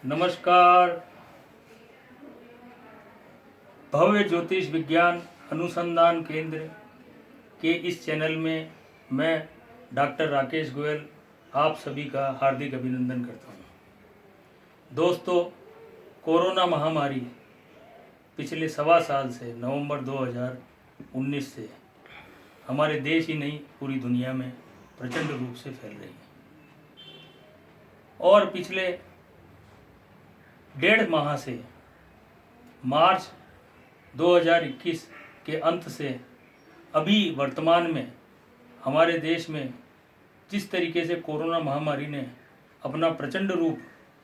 नमस्कार। भव्य ज्योतिष विज्ञान अनुसंधान केंद्र के इस चैनल में मैं डॉक्टर राकेश गोयल आप सभी का हार्दिक अभिनंदन करता हूँ। दोस्तों, कोरोना महामारी पिछले सवा साल से नवंबर 2019 से हमारे देश ही नहीं पूरी दुनिया में प्रचंड रूप से फैल रही है और पिछले 1.5 माह से मार्च 2021 के अंत से अभी वर्तमान में हमारे देश में जिस तरीके से कोरोना महामारी ने अपना प्रचंड रूप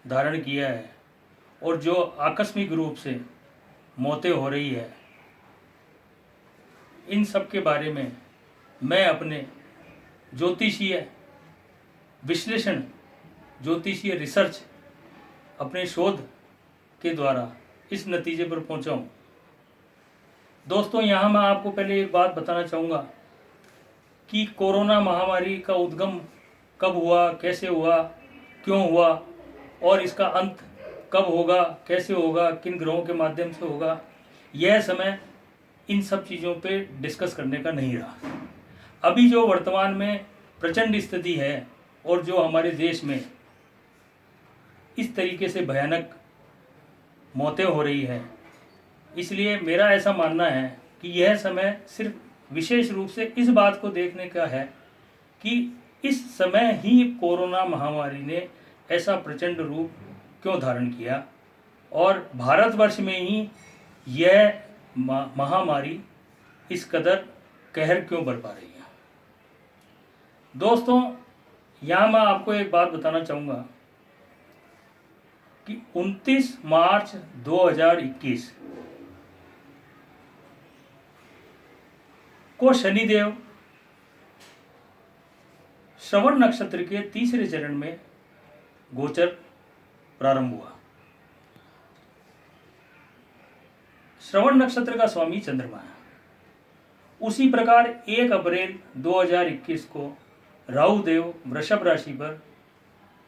धारण किया है और जो आकस्मिक रूप से मौतें हो रही है, इन सब के बारे में मैं अपने ज्योतिषीय विश्लेषण, ज्योतिषीय रिसर्च, अपने शोध के द्वारा इस नतीजे पर पहुंचा हूं। दोस्तों, यहाँ मैं आपको पहले एक बात बताना चाहूँगा कि कोरोना महामारी का उद्गम कब हुआ, कैसे हुआ, क्यों हुआ और इसका अंत कब होगा, कैसे होगा, किन ग्रहों के माध्यम से होगा। यह समय इन सब चीज़ों पे डिस्कस करने का नहीं रहा। अभी जो वर्तमान में प्रचंड स्थिति है और जो हमारे देश में इस तरीके से भयानक मौतें हो रही है, इसलिए मेरा ऐसा मानना है कि यह समय सिर्फ विशेष रूप से इस बात को देखने का है कि इस समय ही कोरोना महामारी ने ऐसा प्रचंड रूप क्यों धारण किया और भारतवर्ष में ही यह महामारी इस कदर कहर क्यों बरपा रही है। दोस्तों, यहाँ मैं आपको एक बात बताना चाहूँगा कि 29 मार्च 2021 को शनिदेव श्रवण नक्षत्र के तीसरे चरण में गोचर प्रारंभ हुआ। श्रवण नक्षत्र का स्वामी चंद्रमा है। उसी प्रकार 1 अप्रैल 2021 को राहु देव वृषभ राशि पर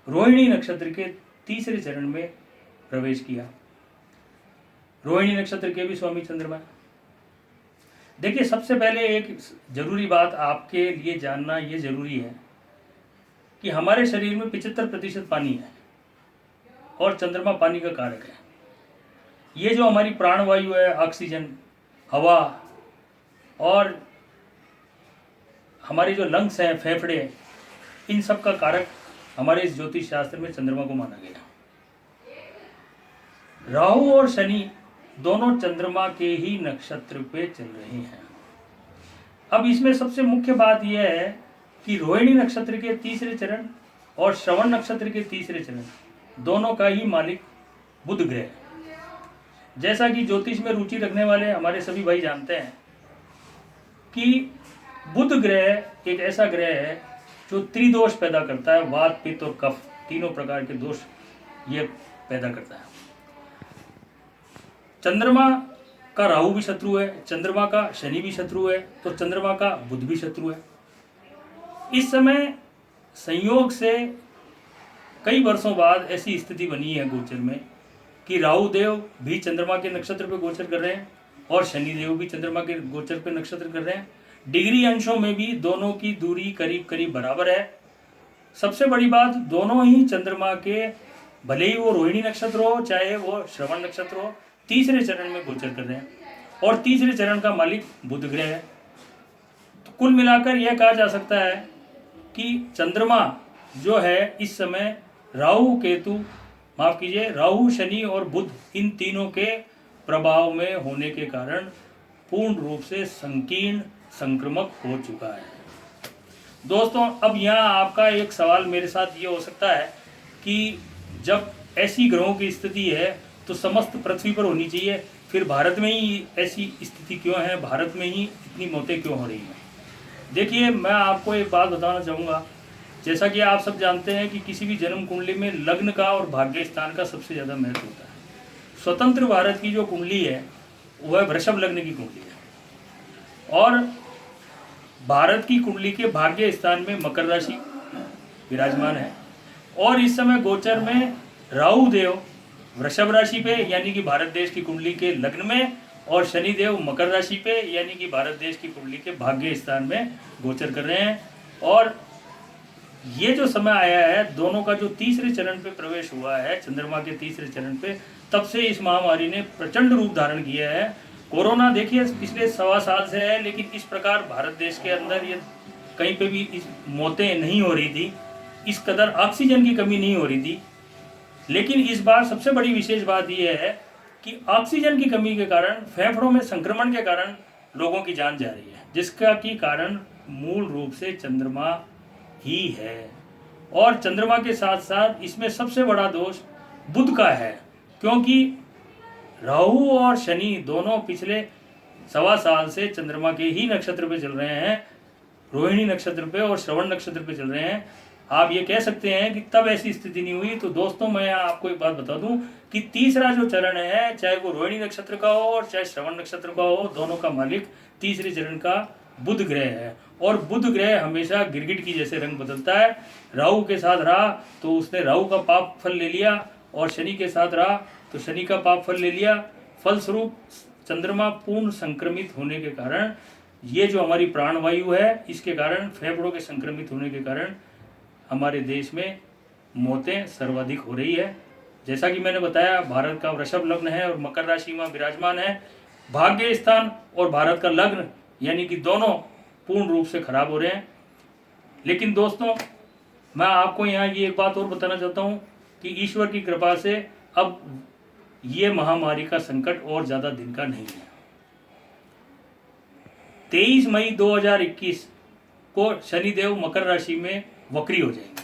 रोहिणी नक्षत्र के तीसरे चरण में प्रवेश किया। रोहिणी नक्षत्र के भी स्वामी चंद्रमा है। देखिए, सबसे पहले एक जरूरी बात आपके लिए जानना ये जरूरी है कि हमारे शरीर में 75% पानी है और चंद्रमा पानी का कारक है। ये जो हमारी प्राणवायु है, ऑक्सीजन, हवा और हमारे जो लंग्स हैं, फेफड़े, इन सब का कारक हमारे इस ज्योतिष शास्त्र में चंद्रमा को माना गया। राहु और शनि दोनों चंद्रमा के ही नक्षत्र पे चल रहे हैं। अब इसमें सबसे मुख्य बात यह है कि रोहिणी नक्षत्र के तीसरे चरण और श्रवण नक्षत्र के तीसरे चरण दोनों का ही मालिक बुध ग्रह है। जैसा कि ज्योतिष में रुचि रखने वाले हमारे सभी भाई जानते हैं कि बुध ग्रह एक ऐसा ग्रह है जो त्रिदोष पैदा करता है। वात, पित्त और कफ, तीनों प्रकार के दोष ये पैदा करता है। चंद्रमा का राहु भी शत्रु है, चंद्रमा का शनि भी शत्रु है, तो चंद्रमा का बुध भी शत्रु है। इस समय संयोग से कई वर्षों बाद ऐसी स्थिति बनी है गोचर में कि राहु देव भी चंद्रमा के नक्षत्र पे गोचर कर रहे हैं और शनि देव भी चंद्रमा के गोचर पे नक्षत्र कर रहे हैं। डिग्री अंशों में भी दोनों की दूरी करीब करीब बराबर है। सबसे बड़ी बात, दोनों ही चंद्रमा के, भले ही वो रोहिणी नक्षत्र हो चाहे वो श्रवण नक्षत्र हो, तीसरे चरण में गोचर कर रहे हैं और तीसरे चरण का मालिक बुध ग्रह है। तो कुल मिलाकर यह कहा जा सकता है कि चंद्रमा जो है इस समय राहु शनि और बुध, इन तीनों के प्रभाव में होने के कारण पूर्ण रूप से संकीर्ण, संक्रामक हो चुका है। दोस्तों, अब यहाँ आपका एक सवाल मेरे साथ ये हो सकता है कि जब ऐसी ग्रहों की स्थिति है तो समस्त पृथ्वी पर होनी चाहिए, फिर भारत में ही ऐसी स्थिति क्यों है, भारत में ही इतनी मौतें क्यों हो रही हैं। देखिए, मैं आपको एक बात बताना चाहूँगा। जैसा कि आप सब जानते हैं कि किसी भी जन्म कुंडली में लग्न का और भाग्य स्थान का सबसे ज़्यादा महत्व होता है। स्वतंत्र भारत की जो कुंडली है वह वृषभ लग्न की कुंडली है और भारत की कुंडली के भाग्य स्थान में मकर राशि विराजमान है और इस समय गोचर में राहु देव वृषभ राशि पे यानी कि भारत देश की कुंडली के लग्न में, और शनिदेव मकर राशि पे यानी कि भारत देश की कुंडली के भाग्य स्थान में गोचर कर रहे हैं। और ये जो समय आया है, दोनों का जो तीसरे चरण पे प्रवेश हुआ है, चंद्रमा के तीसरे चरण पे, तब से इस महामारी ने प्रचंड रूप धारण किया है। कोरोना देखिए पिछले 1.25 साल से है, लेकिन इस प्रकार भारत देश के अंदर ये कहीं पे भी इस मौतें नहीं हो रही थी, इस कदर ऑक्सीजन की कमी नहीं हो रही थी। लेकिन इस बार सबसे बड़ी विशेष बात यह है कि ऑक्सीजन की कमी के कारण, फेफड़ों में संक्रमण के कारण लोगों की जान जा रही है, जिसका की कारण मूल रूप से चंद्रमा ही है। और चंद्रमा के साथ साथ इसमें सबसे बड़ा दोष बुध का है, क्योंकि राहु और शनि दोनों पिछले 1.25 साल से चंद्रमा के ही नक्षत्र पे चल रहे हैं, रोहिणी नक्षत्र पे और श्रवण नक्षत्र पे चल रहे हैं। आप ये कह सकते हैं कि तब ऐसी स्थिति नहीं हुई। तो दोस्तों, मैं आपको एक बात बता दूं कि तीसरा जो चरण है, चाहे वो रोहिणी नक्षत्र का हो और चाहे श्रवण नक्षत्र का हो, दोनों का मालिक तीसरे चरण का बुध ग्रह है। और बुध ग्रह हमेशा गिरगिट की जैसे रंग बदलता है। राहु के साथ रहा तो उसने राहु का पाप फल ले लिया, और शनि के साथ रहा तो शनि का पाप फल ले लिया। फलस्वरूप चंद्रमा पूर्ण संक्रमित होने के कारण, ये जो हमारी प्राणवायु है, इसके कारण, फेफड़ों के संक्रमित होने के कारण हमारे देश में मौतें सर्वाधिक हो रही है। जैसा कि मैंने बताया, भारत का वृषभ लग्न है और मकर राशि में विराजमान है। भाग्य स्थान और भारत का लग्न यानी कि दोनों पूर्ण रूप से खराब हो रहे हैं। लेकिन दोस्तों, मैं आपको यहाँ ये एक बात और बताना चाहता हूँ कि ईश्वर की कृपा से अब ये महामारी का संकट और ज़्यादा दिन का नहीं है। 23 मई 2021 को शनिदेव मकर राशि में वक्री हो जाएंगे।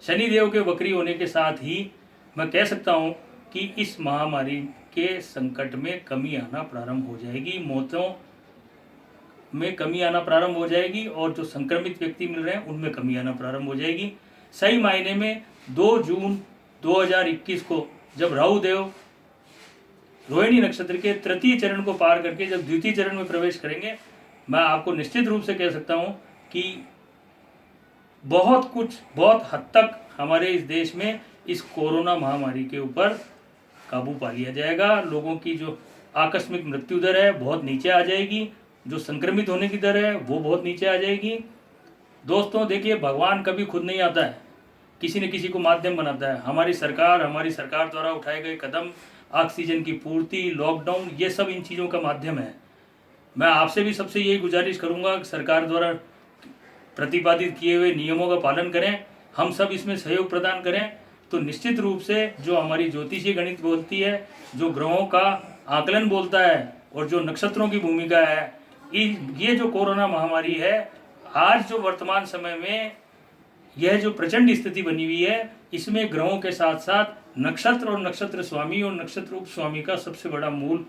शनिदेव के वक्री होने के साथ ही मैं कह सकता हूँ कि इस महामारी के संकट में कमी आना प्रारंभ हो जाएगी, मौतों में कमी आना प्रारंभ हो जाएगी, और जो संक्रमित व्यक्ति मिल रहे हैं उनमें कमी आना प्रारंभ हो जाएगी। सही मायने में 2 जून 2021 को जब राहु देव रोहिणी नक्षत्र के तृतीय चरण को पार करके जब द्वितीय चरण में प्रवेश करेंगे, मैं आपको निश्चित रूप से कह सकता हूँ कि बहुत हद तक हमारे इस देश में इस कोरोना महामारी के ऊपर काबू पा लिया जाएगा। लोगों की जो आकस्मिक मृत्यु दर है बहुत नीचे आ जाएगी, जो संक्रमित होने की दर है वो बहुत नीचे आ जाएगी। दोस्तों देखिए, भगवान कभी खुद नहीं आता है, किसी न किसी को माध्यम बनाता है। हमारी सरकार द्वारा उठाए गए कदम, ऑक्सीजन की पूर्ति, लॉकडाउन, ये सब इन चीज़ों का माध्यम है। मैं आपसे भी सबसे यही गुजारिश करूंगा कि सरकार द्वारा प्रतिपादित किए हुए नियमों का पालन करें, हम सब इसमें सहयोग प्रदान करें। तो निश्चित रूप से जो हमारी ज्योतिषीय गणित बोलती है, जो ग्रहों का आकलन बोलता है और जो नक्षत्रों की भूमिका है, ये जो कोरोना महामारी है, आज जो वर्तमान समय में यह जो प्रचंड स्थिति बनी हुई है, इसमें ग्रहों के साथ साथ नक्षत्र और नक्षत्र स्वामी और नक्षत्र उप स्वामी का सबसे बड़ा मूल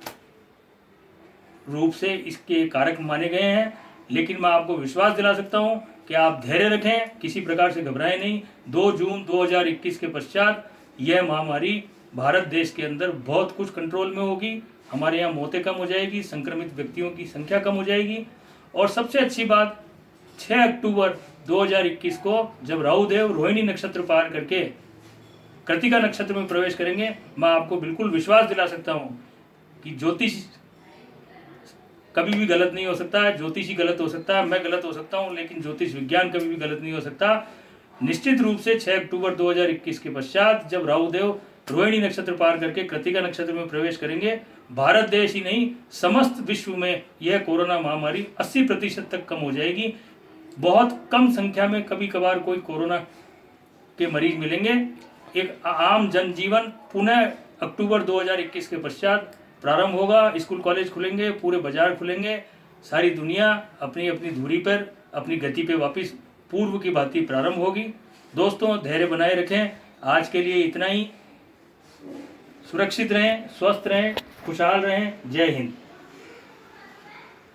रूप से इसके कारक माने गए हैं। लेकिन मैं आपको विश्वास दिला सकता हूं कि आप धैर्य रखें, किसी प्रकार से घबराएं नहीं। 2 जून 2021 के पश्चात यह महामारी भारत देश के अंदर बहुत कुछ कंट्रोल में होगी। हमारे यहाँ मौतें कम हो जाएगी, संक्रमित व्यक्तियों की संख्या कम हो जाएगी। और सबसे अच्छी बात, 6 अक्टूबर 2021 को जब राहु देव रोहिणी नक्षत्र पार करके कृतिका नक्षत्र में प्रवेश करेंगे, मैं आपको बिल्कुल विश्वास दिला सकता हूँ कि ज्योतिष कभी भी गलत नहीं हो सकता है। ज्योतिषी गलत हो सकता है, मैं गलत हो सकता हूँ, लेकिन ज्योतिष विज्ञान कभी भी गलत नहीं हो सकता। निश्चित रूप से 6 अक्टूबर 2021 के पश्चात जब राहु देव रोहिणी नक्षत्र पार करके कृतिका नक्षत्र में प्रवेश करेंगे, भारत देश ही नहीं समस्त विश्व में यह कोरोना महामारी 80% तक कम हो जाएगी। बहुत कम संख्या में कभी कभार कोई कोरोना के मरीज मिलेंगे। एक आम जनजीवन पुनः अक्टूबर 2021 के पश्चात प्रारंभ होगा। स्कूल कॉलेज खुलेंगे, पूरे बाजार खुलेंगे, सारी दुनिया अपनी अपनी धुरी पर, अपनी गति पे वापस पूर्व की भांति प्रारंभ होगी। दोस्तों धैर्य बनाए रखें। आज के लिए इतना ही। सुरक्षित रहें, स्वस्थ रहें, खुशहाल रहें। जय हिंद।